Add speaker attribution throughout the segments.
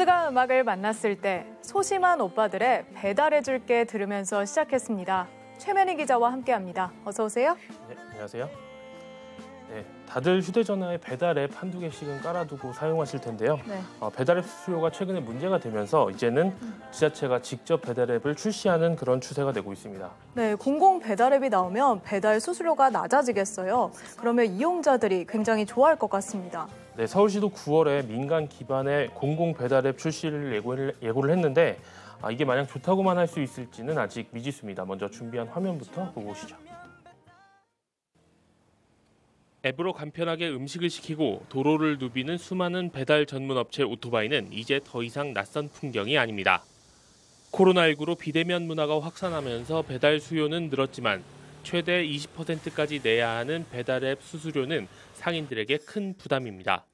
Speaker 1: 버스가 음악을 만났을 때 소심한 오빠들의 배달해줄게 들으면서 시작했습니다. 최면희 기자와 함께합니다. 어서 오세요.
Speaker 2: 네, 안녕하세요. 네, 다들 휴대전화에 배달 앱 한두 개씩은 깔아두고 사용하실 텐데요.
Speaker 1: 네.
Speaker 2: 배달 앱 수수료가 최근에 문제가 되면서 이제는 지자체가 직접 배달 앱을 출시하는 그런 추세가 되고 있습니다.
Speaker 1: 네, 공공 배달 앱이 나오면 배달 수수료가 낮아지겠어요. 그러면 이용자들이 굉장히 좋아할 것 같습니다.
Speaker 2: 네, 서울시도 9월에 민간 기반의 공공 배달 앱 출시를 예고를 했는데 이게 마냥 좋다고만 할 수 있을지는 아직 미지수입니다. 먼저 준비한 화면부터 보고 오시죠. 앱으로 간편하게 음식을 시키고 도로를 누비는 수많은 배달 전문 업체 오토바이는 이제 더 이상 낯선 풍경이 아닙니다. 코로나19로 비대면 문화가 확산하면서 배달 수요는 늘었지만 최대 20%까지 내야 하는 배달 앱 수수료는 상인들에게 큰 부담입니다.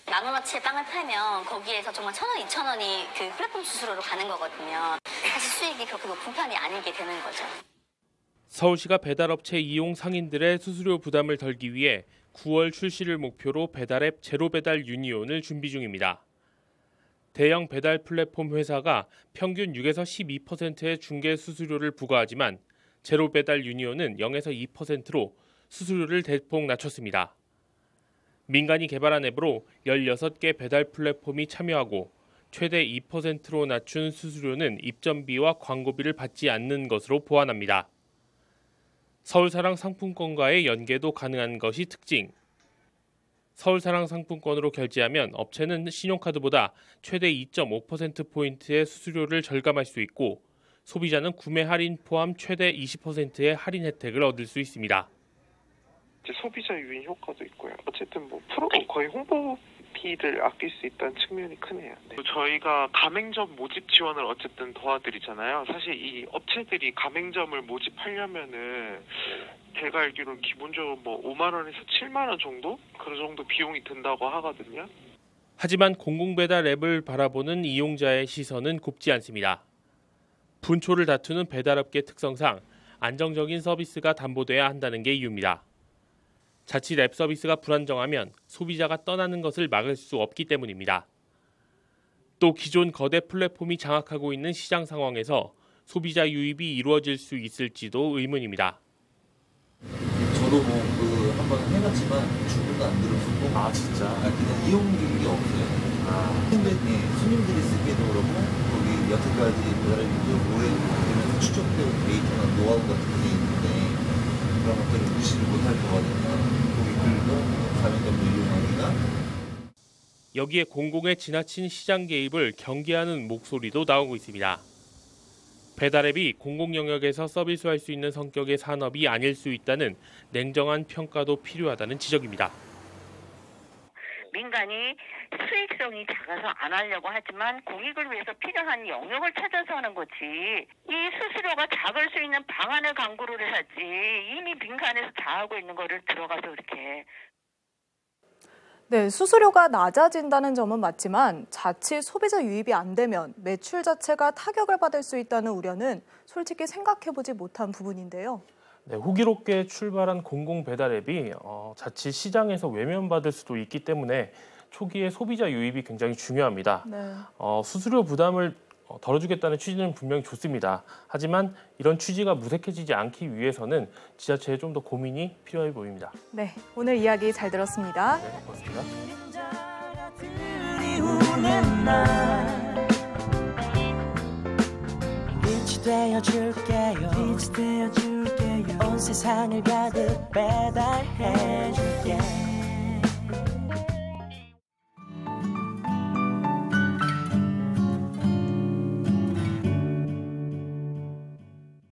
Speaker 3: 나무마치에 땅을 팔면 거기에서 정말 1,000원, 2,000원이 그 플랫폼 수수료로 가는 거거든요. 사실 수익이 그렇게 높은 편이 아니게 되는 거죠.
Speaker 2: 서울시가 배달업체 이용 상인들의 수수료 부담을 덜기 위해 9월 출시를 목표로 배달앱 제로배달 유니온을 준비 중입니다. 대형 배달 플랫폼 회사가 평균 6에서 12%의 중개 수수료를 부과하지만 제로배달 유니온은 0에서 2%로 수수료를 대폭 낮췄습니다. 민간이 개발한 앱으로 16개 배달 플랫폼이 참여하고 최대 2%로 낮춘 수수료는 입점비와 광고비를 받지 않는 것으로 보완합니다. 서울사랑 상품권과의 연계도 가능한 것이 특징. 서울사랑 상품권으로 결제하면 업체는 신용카드보다 최대 2.5%포인트의 수수료를 절감할 수 있고 소비자는 구매 할인 포함 최대 20%의 할인 혜택을 얻을 수 있습니다.
Speaker 4: 소비자 유인 효과도 있고요. 어쨌든 거의 홍보비를 아낄 수 있다는 측면이 크네요. 네. 저희가 가맹점 모집 지원을 어쨌든 도와드리잖아요. 사실 이 업체들이 가맹점을 모집하려면은 제가 알기로는 기본적으로 5만 원에서 7만 원 정도? 그 정도 비용이 든다고 하거든요.
Speaker 2: 하지만 공공배달 앱을 바라보는 이용자의 시선은 곱지 않습니다. 분초를 다투는 배달업계 특성상 안정적인 서비스가 담보돼야 한다는 게 이유입니다. 자칫 앱 서비스가 불안정하면 소비자가 떠나는 것을 막을 수 없기 때문입니다. 또 기존 거대 플랫폼이 장악하고 있는 시장 상황에서 소비자 유입이 이루어질 수 있을지도 의문입니다.
Speaker 5: 저도 한번 해봤지만 주문도 안 들어오고
Speaker 2: 진짜?
Speaker 5: 그냥 이용률이 없어요. 손님들이 쓰기에도 그렇고 거기 여태까지 배달앱이 오래 되면서 축적된 데이터나 노하우 같은 게 있는데 그런 것들을 무시를 못할 거거든요. 고객들도 가맹점도 이용하기가.
Speaker 2: 여기에 공공의 지나친 시장 개입을 경계하는 목소리도 나오고 있습니다. 배달앱이 공공 영역에서 서비스할 수 있는 성격의 산업이 아닐 수 있다는 냉정한 평가도 필요하다는 지적입니다.
Speaker 6: 민간이 수익성이 작아서 안 하려고 하지만 고객을 위해서 필요한 영역을 찾아서 하는 거지. 이 수수료가 작을 수 있는 방안을 강구를 하지. 이미 민간에서 다 하고 있는 거를 들어가서 이렇게.
Speaker 1: 네, 수수료가 낮아진다는 점은 맞지만 자칫 소비자 유입이 안 되면 매출 자체가 타격을 받을 수 있다는 우려는 솔직히 생각해보지 못한 부분인데요.
Speaker 2: 네, 호기롭게 출발한 공공 배달 앱이 자칫 시장에서 외면받을 수도 있기 때문에 초기에 소비자 유입이 굉장히 중요합니다.
Speaker 1: 네.
Speaker 2: 수수료 부담을 덜어주겠다는 취지는 분명히 좋습니다. 하지만 이런 취지가 무색해지지 않기 위해서는 지자체에 좀 더 고민이 필요해 보입니다.
Speaker 1: 네, 오늘 이야기 잘 들었습니다.
Speaker 2: 네, 고맙습니다.
Speaker 7: 빛이 되어줄게요. 온 세상을 가득 배달해줄게.